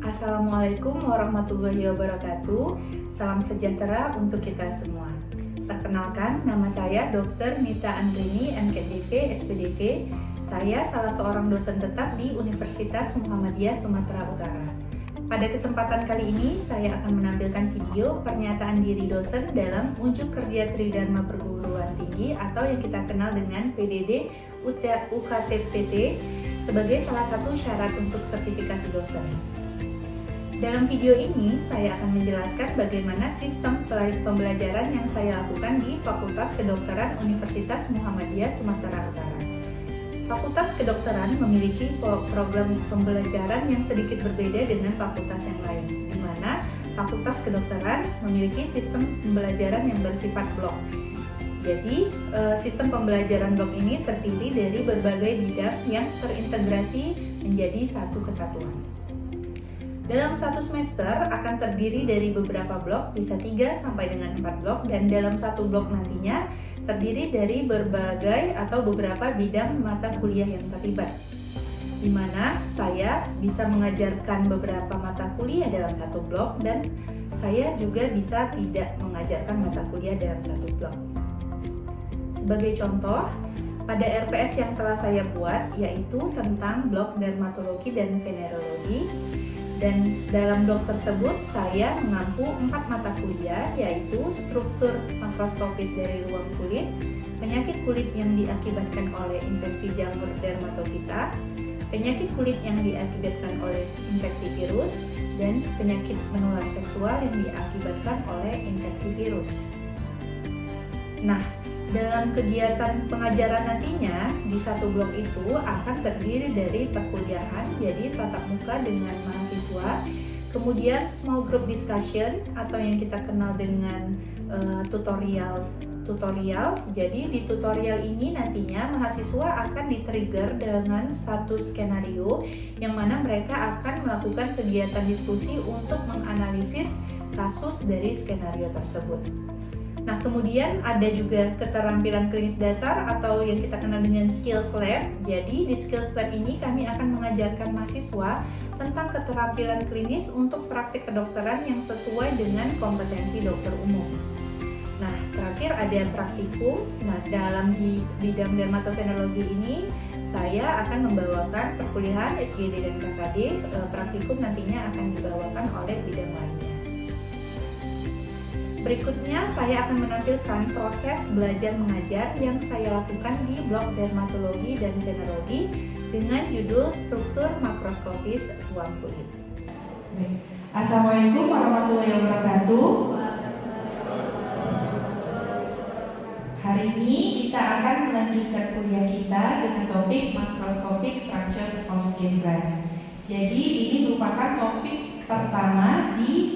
Assalamualaikum warahmatullahi wabarakatuh. Salam sejahtera untuk kita semua. Perkenalkan, nama saya Dr. Nita Andrini, MKDV, SPDV. Saya salah seorang dosen tetap di Universitas Muhammadiyah Sumatera Utara. Pada kesempatan kali ini, saya akan menampilkan video pernyataan diri dosen dalam Unjuk Kerja Tridharma Perguruan Tinggi atau yang kita kenal dengan PDD UKTPT sebagai salah satu syarat untuk sertifikasi dosen. Dalam video ini, saya akan menjelaskan bagaimana sistem pembelajaran yang saya lakukan di Fakultas Kedokteran Universitas Muhammadiyah Sumatera Utara. Fakultas Kedokteran memiliki program pembelajaran yang sedikit berbeda dengan fakultas yang lain, di mana Fakultas Kedokteran memiliki sistem pembelajaran yang bersifat blok. Jadi, sistem pembelajaran blok ini terdiri dari berbagai bidang yang terintegrasi menjadi satu kesatuan. Dalam satu semester akan terdiri dari beberapa blok, bisa 3 sampai dengan 4 blok, dan dalam satu blok nantinya terdiri dari berbagai atau beberapa bidang mata kuliah yang terlibat, di mana saya bisa mengajarkan beberapa mata kuliah dalam satu blok dan saya juga bisa tidak mengajarkan mata kuliah dalam satu blok. Sebagai contoh, pada RPS yang telah saya buat yaitu tentang blok dermatologi dan venerologi. Dan dalam blok tersebut saya mengampu 4 mata kuliah, yaitu struktur makroskopis dari ruang kulit, penyakit kulit yang diakibatkan oleh infeksi jamur dermatofita, penyakit kulit yang diakibatkan oleh infeksi virus, dan penyakit menular seksual yang diakibatkan oleh infeksi virus. Nah, dalam kegiatan pengajaran nantinya di satu blok itu akan terdiri dari perkuliahan, jadi tatap muka dengan mahasiswa, kemudian small group discussion atau yang kita kenal dengan tutorial. Jadi di tutorial ini nantinya mahasiswa akan di-trigger dengan satu skenario yang mana mereka akan melakukan kegiatan diskusi untuk menganalisis kasus dari skenario tersebut. Nah, kemudian ada juga keterampilan klinis dasar atau yang kita kenal dengan skills lab. Jadi di skills lab ini kami akan mengajarkan mahasiswa tentang keterampilan klinis untuk praktik kedokteran yang sesuai dengan kompetensi dokter umum. Nah, terakhir ada praktikum. Nah, dalam di bidang dermatovenerologi ini saya akan membawakan perkuliahan SGD dan KKD. Praktikum nantinya akan dibawakan oleh bidang lainnya. Berikutnya saya akan menampilkan proses belajar mengajar yang saya lakukan di blok dermatologi dan venerologi dengan judul struktur makroskopis ruang kulit. Assalamualaikum warahmatullahi wabarakatuh. Hari ini kita akan melanjutkan kuliah kita dengan topik Microscopic Structure of Skin Grass. Jadi ini merupakan topik pertama di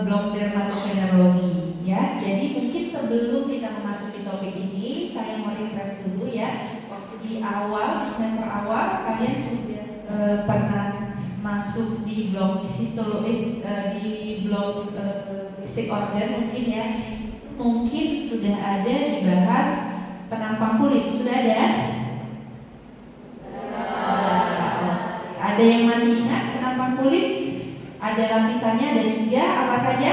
blok dermatovenerologi ya. Jadi mungkin sebelum kita memasuki topik ini, saya mau refresh dulu ya. Waktu di semester awal kalian sudah pernah masuk di blok histologi, di blok basic organ mungkin ya. Mungkin sudah ada dibahas penampang kulit, sudah ada? Ada yang masih ingat penampang kulit? Ada lapisannya, ada 3, apa saja?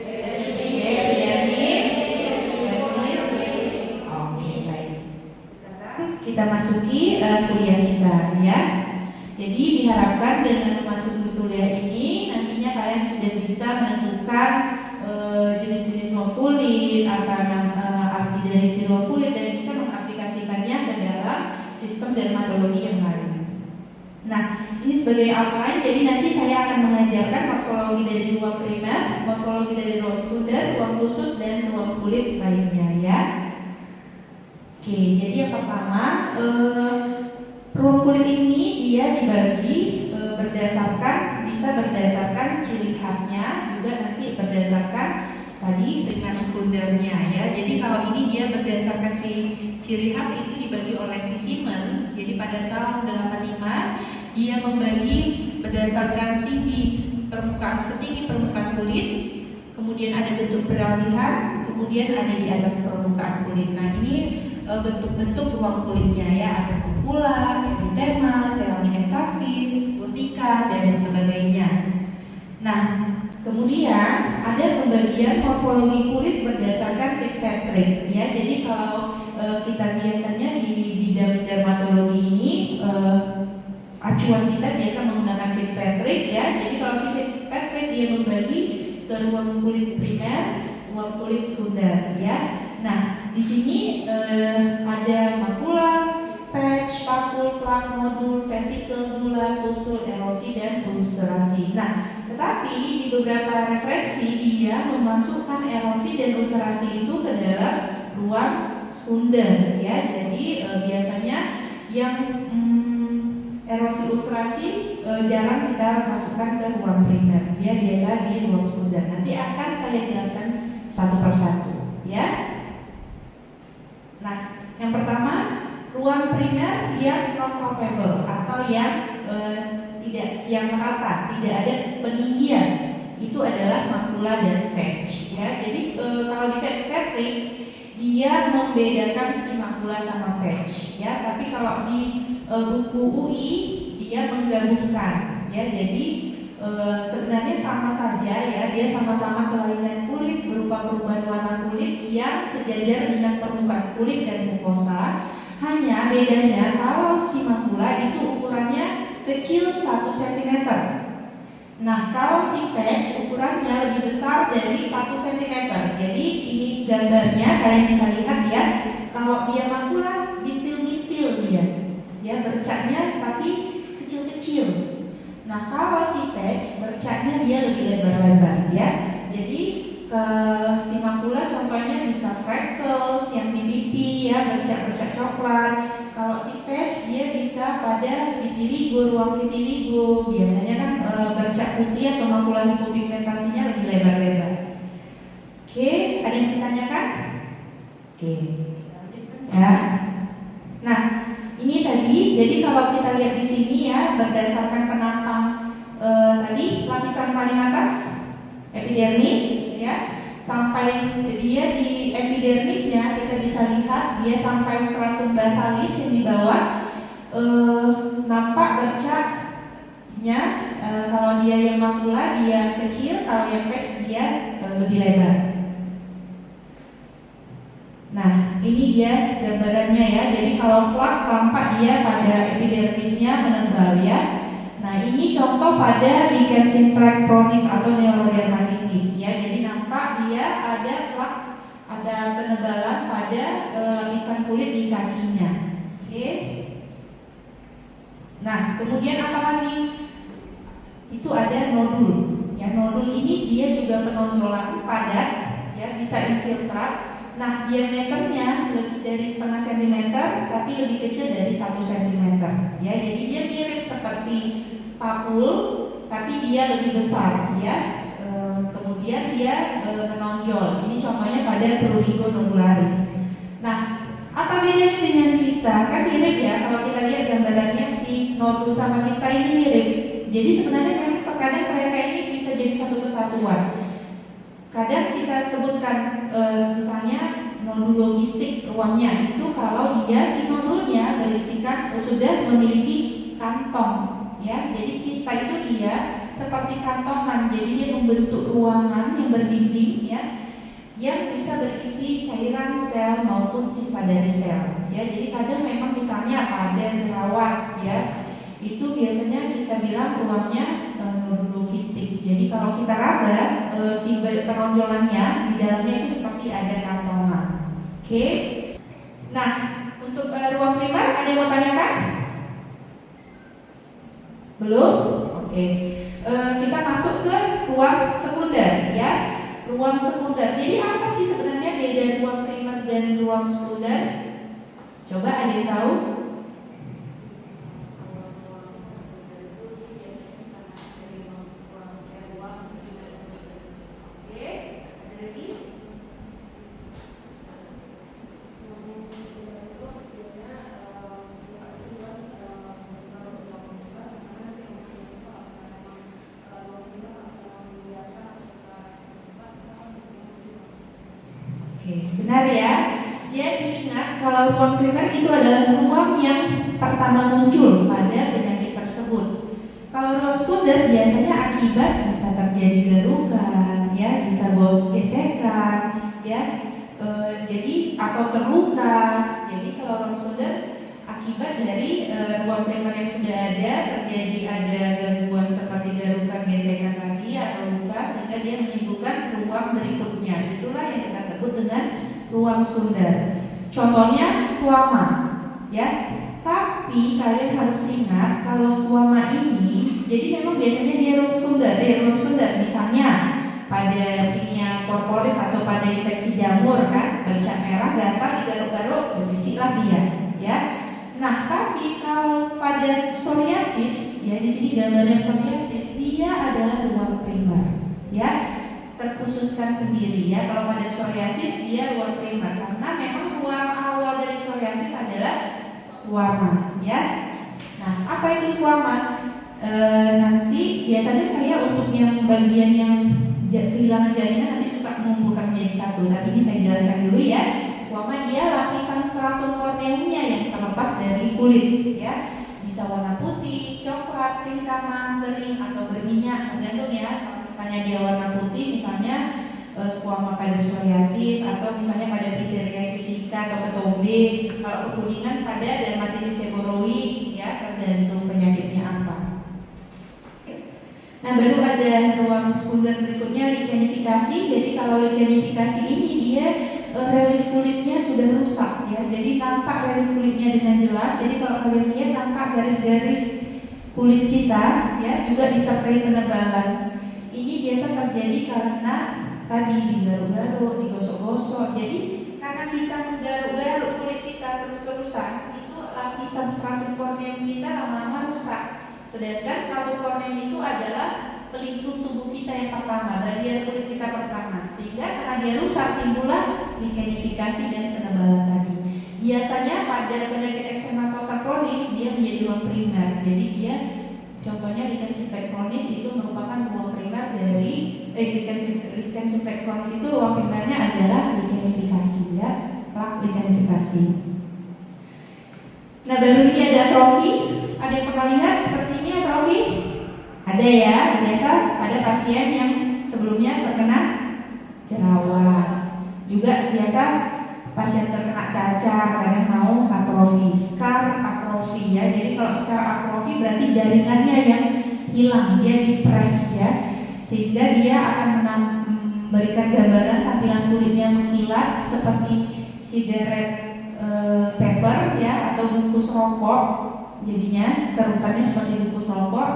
Epidermis. Oke, baik. Sekarang kita masuki kuliah kita ya. Jadi diharapkan dengan memasuki kuliah ini nantinya kalian sudah bisa menentukan jenis-jenis ruang kulit, arti dari si ruang kulit, dan bisa mengaplikasikannya ke dalam sistem dermatologi yang lain. Nah, ini sebagai outline, jadi nanti saya akan mengajarkan morfologi dari ruang primer, morfologi dari ruang sekunder, ruang khusus, dan ruang kulit lainnya ya. Oke, jadi yang pertama, ruang kulit ini dia dibagi bisa berdasarkan ciri khasnya, juga nanti berdasarkan tadi primer sekundernya ya. Jadi kalau ini dia berdasarkan ciri khas itu dibagi oleh si Simmons. Jadi pada tahun 85 dia membagi berdasarkan setinggi permukaan kulit, kemudian ada bentuk beralihan, kemudian ada di atas permukaan kulit. Nah, ini bentuk-bentuk ruang kulitnya ya, ada kupula, eritema, telangiectasis, urtica, dan sebagainya. Nah, kemudian ada pembagian morfologi kulit berdasarkan Fitzpatrick ya. Jadi kalau kita biasanya di bidang dermatologi ini acuan kita biasa menggunakan Fitzpatrick ya. Jadi kalau si Fitzpatrick dia membagi ke ruang kulit primer, ruang kulit sekunder ya. Nah, di sini ada makula, patch, papul, plak, nodul, vesikel, dula, pustul, erosi, dan ulcerasi. Nah, tetapi di beberapa referensi dia memasukkan erosi dan ulcerasi itu ke dalam ruang sekunder ya. Jadi biasanya yang erosi ulcerasi jarang kita masukkan ke ruang primer. Dia biasa di ruang sekunder. Nanti akan saya jelaskan satu persatu ya. Nah, yang pertama ruang primer yang non palpable atau yang tidak yang merata, tidak ada peninggian, itu adalah makula dan patch ya. Jadi kalau di Fitzpatrick dia membedakan si makula sama patch ya, tapi kalau di buku UI dia menggabungkan ya. Jadi sebenarnya sama saja ya, dia sama-sama kelainan kulit berupa perubahan warna kulit yang sejajar dengan permukaan kulit dan mukosa. Hanya bedanya kalau si makula itu ukurannya kecil 1 cm. Nah, kalau si patch ukurannya lebih besar dari 1 cm. Jadi ini gambarnya kalian bisa lihat ya. Kalau dia makula bintil-bintil dia, ya bercaknya tapi kecil-kecil. Nah, kalau si patch bercaknya dia lebih lebar-lebar ya. Jadi si makula contohnya bisa freckles yang di pipi ya, bercak-bercak coklat. Kalau si patch dia bisa pada vitiligo, ruang vitiligo. Biasanya kan bercak putih atau makula hipopigmentasinya lebih lebar-lebar. Oke, ada yang ditanyakan? Oke. Ya. Nah, ini tadi. Jadi kalau kita lihat di sini ya, berdasarkan penampang tadi lapisan paling atas epidermis ya, sampai dia di epidermisnya kita bisa lihat dia sampai stratum basalis yang di bawah nampak bercaknya. Kalau dia yang makula dia kecil, kalau yang patch dia lebih lebar. Nah, ini dia gambarannya ya. Jadi kalau plak tampak dia pada epidermisnya menebal ya. Nah, ini contoh pada lichen simplex chronis atau neurodermatitis ya. Jadi nampak dia ada plak, ada penebalan pada lapisan kulit di kakinya. Oke. Nah, kemudian apa lagi? Itu ada nodul. Ya, nodul ini dia juga penonjolan padat ya, bisa infiltrat. Nah, diameternya lebih dari setengah sentimeter, tapi lebih kecil dari 1 sentimeter. Ya, jadi dia mirip seperti papul, tapi dia lebih besar. Ya, kemudian dia menonjol. Ini contohnya pada prurigo nodularis. Nah, apa bedanya dengan kista? Kan mirip ya. Kalau kita lihat gambarannya si nodul sama kista ini mirip. Jadi sebenarnya memang terkadang mereka ini bisa jadi satu kesatuan. Kadang kita sebutkan misalnya nodulogistik ruangnya itu kalau dia si nodulnya berisikan sudah memiliki kantong ya. Jadi kista itu dia seperti kantongan, jadi dia membentuk ruangan yang berdinding ya, yang bisa berisi cairan sel maupun sisa dari sel ya. Jadi kadang memang misalnya pada jerawat ya, itu biasanya kita bilang ruangnya nodulogistik. Jadi kalau kita raba si penonjolannya di dalamnya itu seperti ada kantongan. Oke. Nah, untuk ruang primer ada yang mau tanyakan? Belum? Oke. Kita masuk ke ruang sekunder ya. Ruang sekunder. Jadi apa sih sebenarnya beda ruang primer dan ruang sekunder? Coba ada yang tahu? Benar ya. Jadi ingat kalau ruang primer itu adalah ruang yang pertama muncul pada penyakit tersebut. Kalau ruam sekunder biasanya akibat bisa terjadi garukan, ya, bisa gesekan, ya, jadi atau terluka. Jadi kalau ruam sekunder akibat dari ruam primer yang sudah ada gangguan seperti garukan, gesekan tadi atau luka sehingga dia menimbulkan ruam berikutnya. Itulah yang kita sebut dengan ruam sekunder. Contohnya squama, ya. Tapi kalian harus ingat kalau squama ini, jadi memang biasanya dia ruam sekunder. Misalnya pada tinea corporis atau pada infeksi jamur kan, bercak merah, gatal, digaruk-garuk, bersisik lah dia, ya. Nah, tapi kalau pada psoriasis, ya di sini gambarnya psoriasis, dia adalah ruam primer, ya. Terkhususkan sendiri ya. Kalau pada psoriasis dia ruam primer karena memang ruam awal dari psoriasis adalah squama, ya. Nah, apa itu squama? Nanti biasanya saya untuk yang bagian yang kehilangan jaringan nanti suka mengumpulkan menjadi satu. Tapi ini saya jelaskan dulu ya. Squama dia lapisan stratum corneumnya yang terlepas dari kulit, ya. Bisa warna putih, coklat, kehitaman, kering atau berminyak, tergantung ya. Kalau misalnya dia warna putih, misalnya squama pada psoriasis atau misalnya pada pityriasis zika atau ketombe. Kalau kekuningan pada dermatitis seborrhei, ya, tergantung penyakitnya apa. Nah, baru ada ruam sekunder berikutnya lichenifikasi. Jadi kalau lichenifikasi ini dia relief kulitnya sudah rusak, ya. Jadi tampak relief kulitnya dengan jelas. Jadi kalau kalian lihat tampak garis-garis kulit kita, ya, juga disertai penebalan. Ini biasa terjadi karena tadi digaruk-garuk, digosok-gosok. Jadi karena kita menggaruk-garuk kulit kita terus-terusan, itu lapisan stratum corneum kita lama-lama rusak. Sedangkan stratum corneum itu adalah pelindung tubuh kita yang pertama, bagian kulit kita pertama. Sehingga karena dia rusak timbullah lichenifikasi dan penebalan tadi. Biasanya pada penyakit eksematosa kronis dia menjadi ruam primer. Jadi dia contohnya lichen simplex kronis itu merupakan ruam primer dari lichen simplex kronis itu ruam primernya adalah lichenifikasi, ya, plak lichenifikasi. Nah, baru ini ada atrofi. Ada yang pernah lihat seperti ini atrofi? Ada ya, biasa pada pasien yang sebelumnya terkena jerawat. Juga biasa pasien terkena cacar, kadang mau atrofi, scar atrofi, ya. Jadi kalau scar atrofi berarti jaringannya yang hilang, dia dipres, ya, sehingga dia akan memberikan gambaran tampilan kulitnya mengkilat seperti cigarette paper, ya, atau bungkus rokok. Jadinya kerutannya seperti bungkus rokok.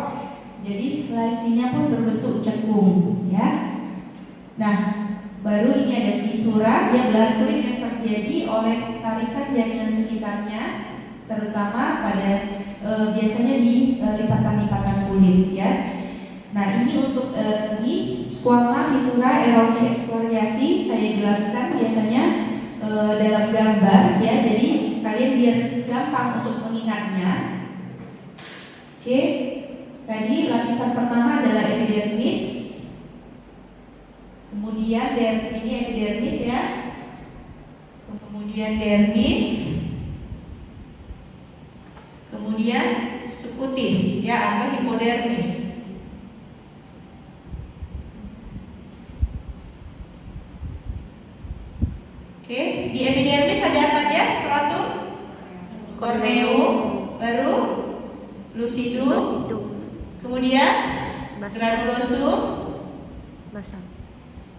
Jadi lasinya pun berbentuk cekung, ya. Nah, baru ini ada fisura, dia belahan kulit yang terjadi oleh tarikan jaringan sekitarnya, terutama pada biasanya di lipatan-lipatan kulit, ya. Nah, ini untuk di squama, fisura, erosi, eksfoliasi saya jelaskan biasanya dalam gambar, ya. Jadi kalian biar gampang untuk mengingatnya. Oke, tadi lapisan pertama adalah epidermis. Kemudian ini epidermis, ya. Kemudian dermis. Kemudian subcutis, ya, atau hipodermis. Oke, di epidermis ada apa aja? Stratum corneum, baru lucidum, kemudian granulosum,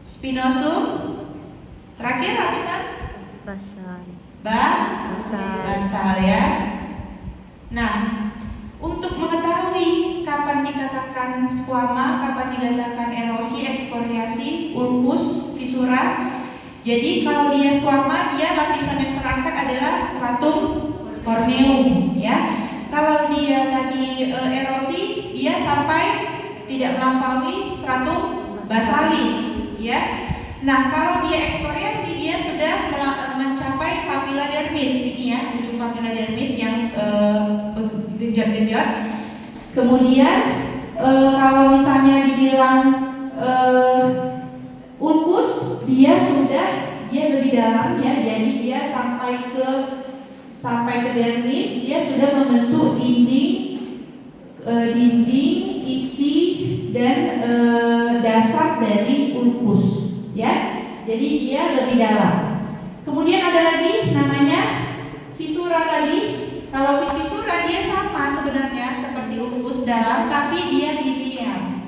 spinosum, terakhir lapisan basal, ya. Nah, untuk mengetahui kapan dikatakan squama, kapan dikatakan erosi, eksfoliasi, ulkus, fisura. Jadi kalau dia squama, dia lapisan yang terangkat adalah stratum corneum, ya. Kalau dia tadi erosi, dia sampai tidak melampaui stratum basalis, ya. Nah, kalau dia eksfoliasi, dia sudah mencapai papilla dermis, ini ya, ujung papilla dermis yang genjot-genjot. Kemudian kalau misalnya dibilang ulkus, dia lebih dalam, ya. Jadi dia sampai ke dermis, dia sudah membentuk dinding dinding, isi, dan dasar dari ulkus, ya. Jadi dia lebih dalam. Kemudian ada lagi namanya fisura tadi. Kalau fisura dia sama sebenarnya seperti ulkus dalam, tapi dia linear,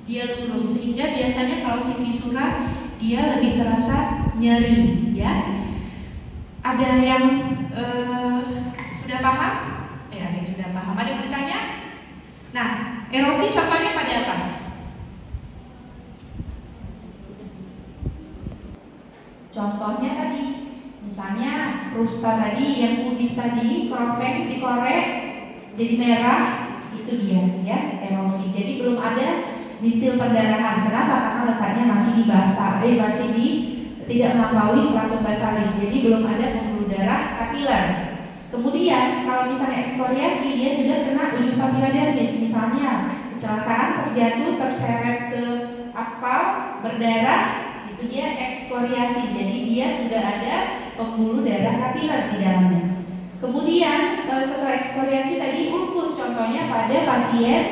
dia lurus, sehingga biasanya kalau si fisura dia lebih terasa nyeri, ya. Ada yang sudah paham? Ya, ada yang sudah paham. Ada yang mau ditanya? Nah, erosi contohnya pada apa? Contohnya tadi, misalnya krusta tadi, yang pudis tadi, kropeng dikorek jadi merah, itu dia, ya, erosi. Jadi belum ada dintil perdarahan. Kenapa? Karena letaknya masih di basal, masih di tidak melampaui stratum basalis. Jadi belum ada pembuluh darah kapiler. Kemudian kalau misalnya ekskoriasi, dia sudah kena ujung papila dermis. Misalnya kecelakaan, terjatuh, terseret ke aspal, berdarah, itu dia ekskoriasi. Jadi dia sudah ada pembuluh darah kapiler di dalamnya. Kemudian setelah ekskoriasi tadi ulkus, contohnya pada pasien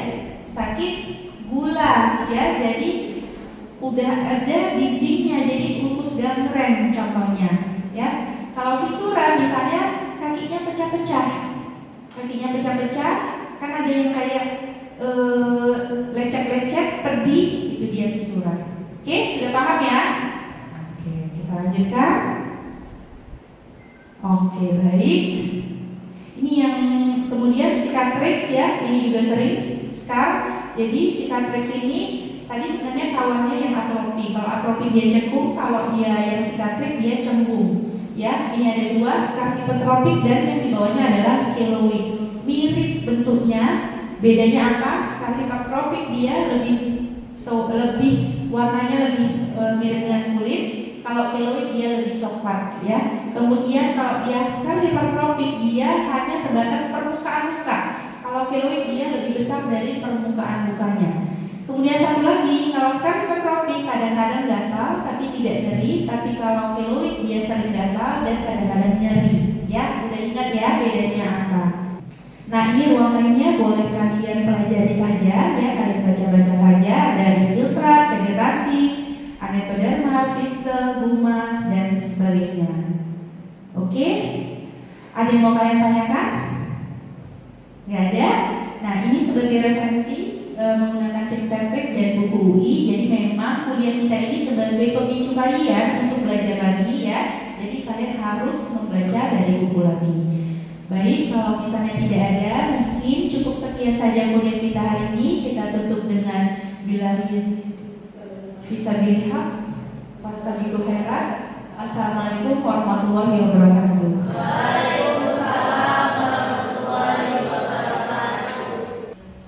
sakit gula, ya. Jadi udah ada dindingnya, jadi ulkus gangren contohnya, ya. Kalau fisura misalnya kakinya pecah-pecah, kan ada yang kayak lecet-lecet, perdi, itu dia fisura. Oke, sudah paham ya? Oke, kita lanjutkan. Oke, baik. Ini yang kemudian cicatrix, ya, ini juga sering scar. Jadi cicatrix ini tadi sebenarnya kawannya yang atropi. Kalau atropi dia cekung, kalau dia yang cicatrix dia cembung. Ya, ini ada dua, scar hipertropik dan yang di bawahnya adalah keloid. Mirip bentuknya, bedanya apa? Scar hipertropik dia lebih warnanya lebih mirip dengan kulit. Kalau keloid dia lebih coklat, ya. Kemudian kalau dia scar hipertropik dia hanya sebatas permukaan muka. Kalau keloid dia lebih besar dari permukaan mukanya. Kemudian satu lagi, kalau scar hipertropik kadang-kadang gatal tapi tidak nyeri, tapi kalau keloid dia sering gatal dan kadang-kadang nyeri, ya. Udah ingat ya bedanya apa? Nah, ini ruang lainnya boleh kalian pelajari saja, ya, kalian baca-baca saja. Ada infiltrat, vegetasi, anetoderma, fistel, guma, dan sebagainya. Oke? Ada yang mau kalian tanyakan? Nggak ada? Nah, ini sebagai referensi menggunakan Fitzpatrick dan buku UI. Jadi memang kuliah kita ini sebagai pemicu kalian untuk belajar lagi, ya. Jadi kalian harus membaca dari buku lagi. Baik, kalau misalnya tidak ada, mungkin cukup sekian saja kuliah kita hari ini. Kita tutup dengan billahi fisabilillah wastabiqul khairat. Assalamualaikum warahmatullahi wabarakatuh. Waalaikumsalam warahmatullahi wabarakatuh.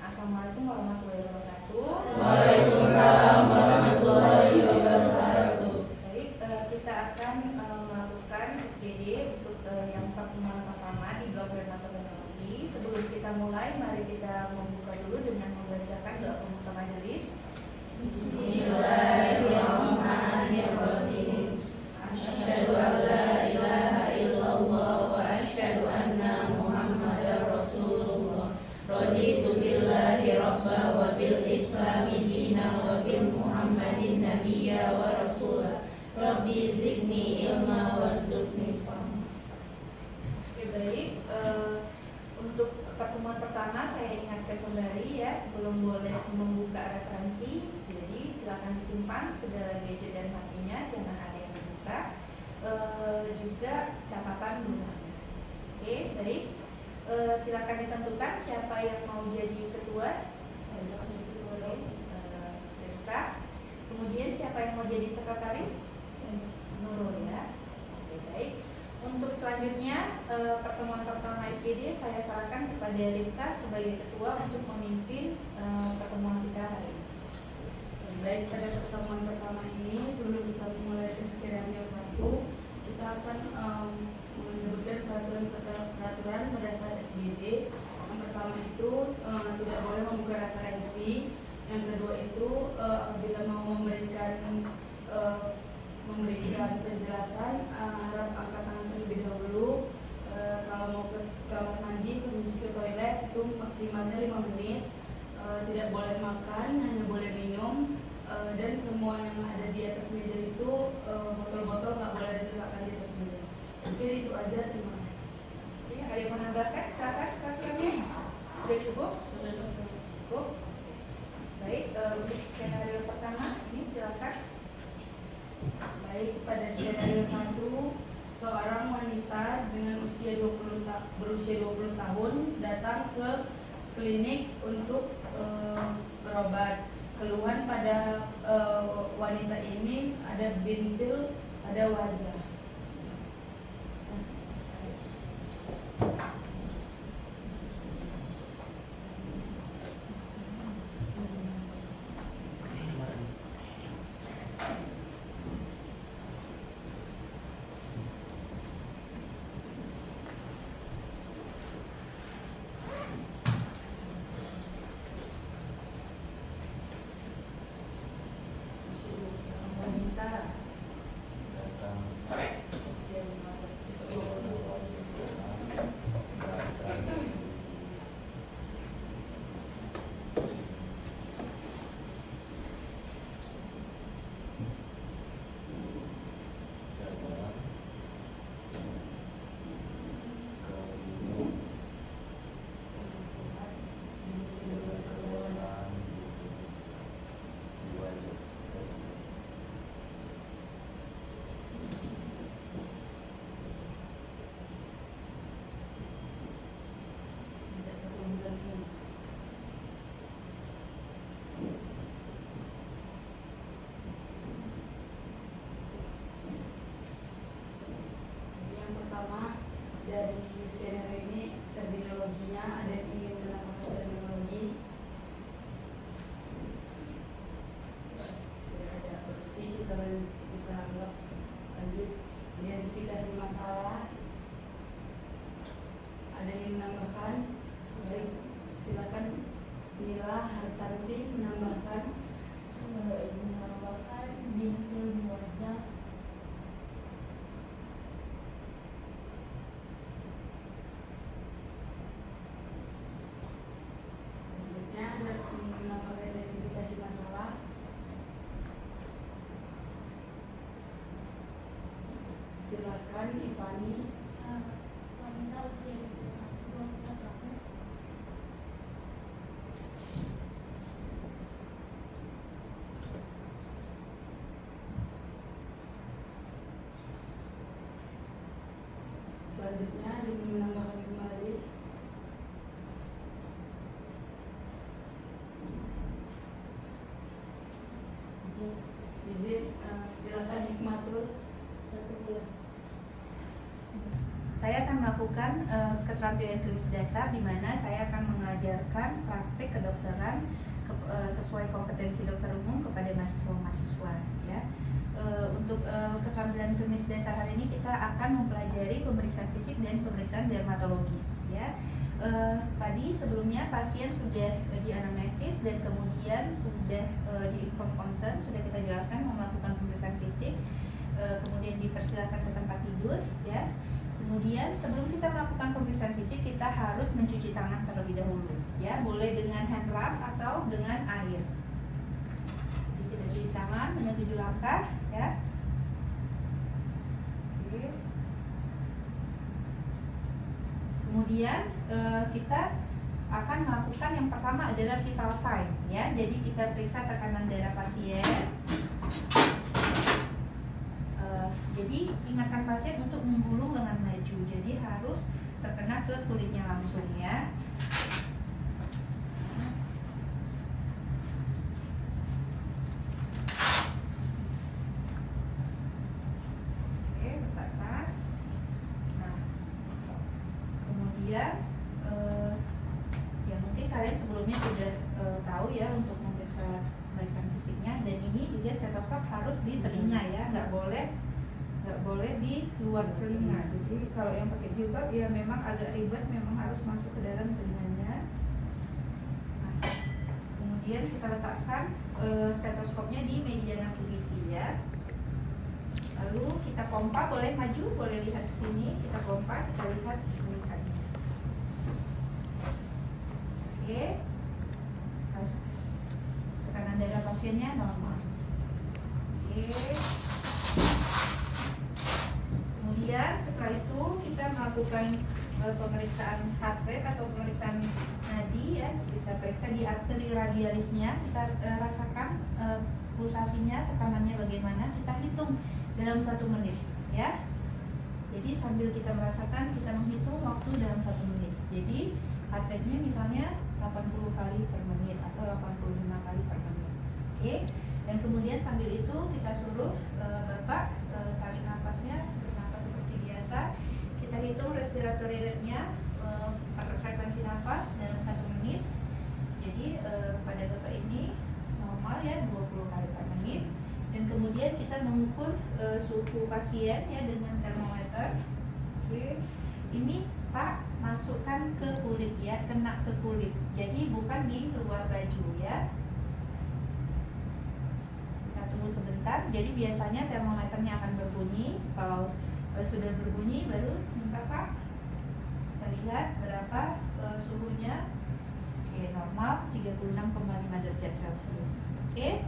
Assalamualaikum warahmatullahi wabarakatuh. Waalaikumsalam warahmatullahi wabarakatuh. Baik, kita akan melakukan SGD untuk yang pertemuan pertama di blok dermatovenerologi. Sebelum kita mulai, mari kita membuka dulu dengan membacakan doa pembuka majelis. Bismillahirrahmanirrahim. Asyhadu an la ilaha illallah wa asyhadu anna Muhammadar Rasulullah. Raditu billahi rabba wa bil islami dina wa bil Muhammadin nabiyya wa rasula. Rabbi zidni ilma warzuqni fahma. Oke, baik. Untuk pertemuan pertama saya ingatkan kembali, ya, belum boleh membuka referensi. Jadi silakan disimpan segala gadget dan HP-nya, jangan ada yang dibuka. Juga catatan belum ada. Oke, baik. Silakan ditentukan siapa yang mau jadi ketua. Rifka. Kemudian siapa yang mau jadi sekretaris? Nurul, ya. Oke, baik. Untuk selanjutnya pertemuan pertama SGD saya serahkan kepada Rifka sebagai ketua untuk memimpin pertemuan kita hari ini. Baik, pada pertemuan pertama ini sebelum kita mulai SKRMIO 1, kita akan menyebutkan peraturan berdasar SGD. Yang pertama itu tidak boleh membuka referensi. Yang kedua itu apabila mau memberikan penjelasan harap angkat tangan terlebih dahulu. Kalau mau ke kamar mandi, permisi ke toilet itu maksimalnya 5 menit. tidak boleh makan, hanya boleh minum, dan semua yang ada di atas meja itu botol-botol nggak boleh diletakkan di atas meja. Mungkin itu aja, terima kasih. Oke, ada yang menambahkan? Silakan peraturannya. Sudah cukup? Sudah dokter. Cukup. Baik, untuk skenario pertama ini silakan. Baik, pada skenario 1, seorang wanita dengan berusia 20 tahun datang ke klinik untuk berobat. Keluhan pada wanita ini ada bintil pada wajah. Wanita datang usia 15 tahun. Sejak 1 bulan ini. Yang pertama, dari skenario ini terminologinya ada yang ingin menambahkan terminologi. Tidak ada, berarti kita anggap lanjut. Identifikasi masalah. Ada yang menambahkan? Baik, silakan Nila Hartanti menambahkan. Menambahkan bintil di wajah. Selanjutnya ada yang ingin menambahkan identifikasi masalah. Silakan Ivani. Wanita usia 21 tahun. Selanjutnya ada yang ingin menambahkan kembali. Izin, silakan Hikmatul. 1 bulan. Saya akan melakukan keterampilan klinis dasar di mana saya akan mengajarkan praktik kedokteran sesuai kompetensi dokter umum kepada mahasiswa-mahasiswa ya. Untuk keterampilan klinis dasar hari ini kita akan mempelajari pemeriksaan fisik dan pemeriksaan dermatologis ya. Tadi sebelumnya pasien sudah dianamnesis dan kemudian sudah di-inform consent, sudah kita jelaskan mau melakukan pemeriksaan fisik, kemudian dipersilakan ke tempat tidur ya. Kemudian sebelum kita melakukan pemeriksaan fisik kita harus mencuci tangan terlebih dahulu ya, boleh dengan hand rub atau dengan air. Jadi kita cuci tangan dengan 7 langkah ya. Oke. Kemudian kita akan melakukan yang pertama adalah vital sign ya. Jadi kita periksa tekanan darah pasien. Jadi ingatkan pasien untuk menggulung lengan maju. Jadi harus terkena ke kulitnya langsung ya. Oke, letakkan. Nah, kemudian ya mungkin kalian sebelumnya sudah tahu ya untuk memeriksa pemeriksaan fisiknya, dan ini juga stetoskop harus di telinga ya, nggak boleh di luar telinga. Jadi kalau yang pakai jilbab ya memang agak ribet, memang harus masuk ke dalam telinganya. Nah, kemudian kita letakkan stetoskopnya di median activity ya. Lalu kita pompa, boleh maju, boleh lihat ke sini, kita pompa, kita lihat Oke. melakukan pemeriksaan heart rate atau pemeriksaan nadi ya. Kita periksa di arteri radialisnya, kita rasakan pulsasinya, tekanannya bagaimana, kita hitung dalam 1 menit ya. Jadi sambil kita merasakan, kita menghitung waktu dalam 1 menit. Jadi heart rate-nya misalnya 80 kali per menit atau 85 kali per menit. Oke. Dan kemudian sambil itu kita suruh Bapak tarik nafasnya, bernafas seperti biasa. Kita hitung respiratory rate-nya, frekuensi nafas dalam 1 menit. Jadi pada Bapak ini normal ya 20 kali per menit. Dan kemudian kita mengukur suhu pasien ya dengan termometer. Oke. Ini Pak masukkan ke kulit ya, kena ke kulit. Jadi bukan di luar baju ya. Kita tunggu sebentar. Jadi biasanya termometernya akan berbunyi. Kalau sudah berbunyi baru minta Pak kita lihat berapa suhunya. Oke, normal 36,5 derajat Celcius. Oke.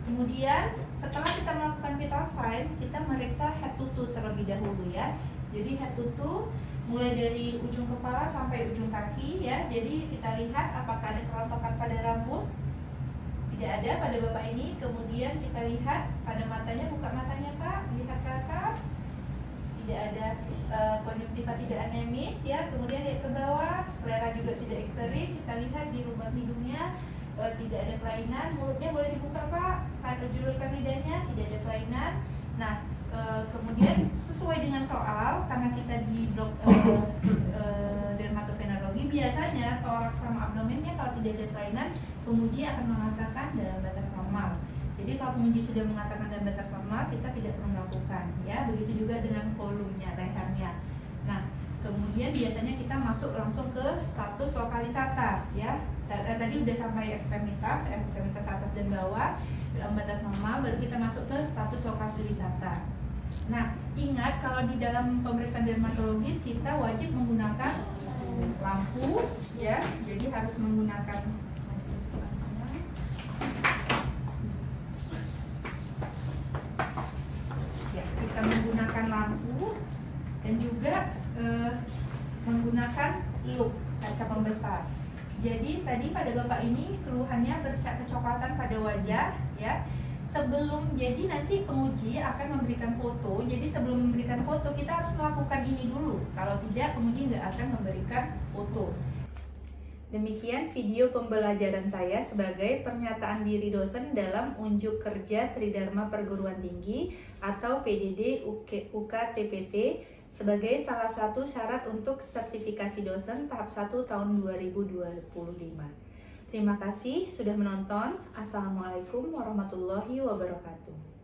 Kemudian setelah kita melakukan vital sign, kita meriksa head to toe terlebih dahulu ya. Jadi head to toe mulai dari ujung kepala sampai ujung kaki ya. Jadi kita lihat apakah ada kerontokan pada rambut. Tidak ada pada Bapak ini. Kemudian kita lihat pada matanya, buka matanya Pak, lihat ke atas. Tidak ada konjungtiva tidak anemis ya. Kemudian lihat ke bawah, sklera juga tidak ekterik. Kita lihat di lubang hidungnya tidak ada kelainan. Mulutnya boleh dibuka Pak, ada julurkan lidahnya, tidak ada kelainan. Nah, kemudian sesuai dengan soal, karena kita di blok dermatovenerologi, biasanya toraks sama abdomennya kalau tidak ada kelainan, penguji akan mengatakan dalam batas normal. Jadi kalau penguji sudah mengatakan dalam batas normal, kita tidak perlu melakukan ya. Begitu juga dengan kolumnya, lehernya. Nah, kemudian biasanya kita masuk langsung ke status lokalisator ya. Tadi udah sampai ekstremitas atas dan bawah dalam batas normal, baru kita masuk ke status lokalisator. Nah, ingat kalau di dalam pemeriksaan dermatologis kita wajib menggunakan lampu ya. Jadi harus menggunakan ya, kita menggunakan lampu dan juga menggunakan loop kaca pembesar. Jadi tadi pada Bapak ini keluhannya kecoklatan pada wajah ya. Jadi nanti penguji akan memberikan foto. Jadi sebelum memberikan foto kita harus melakukan ini dulu. Kalau tidak penguji nggak akan memberikan foto. Demikian video pembelajaran saya sebagai pernyataan diri dosen dalam unjuk kerja Tridharma Perguruan Tinggi atau PDD UKTPT sebagai salah satu syarat untuk sertifikasi dosen tahap 1 tahun 2025. Terima kasih sudah menonton. Assalamualaikum warahmatullahi wabarakatuh.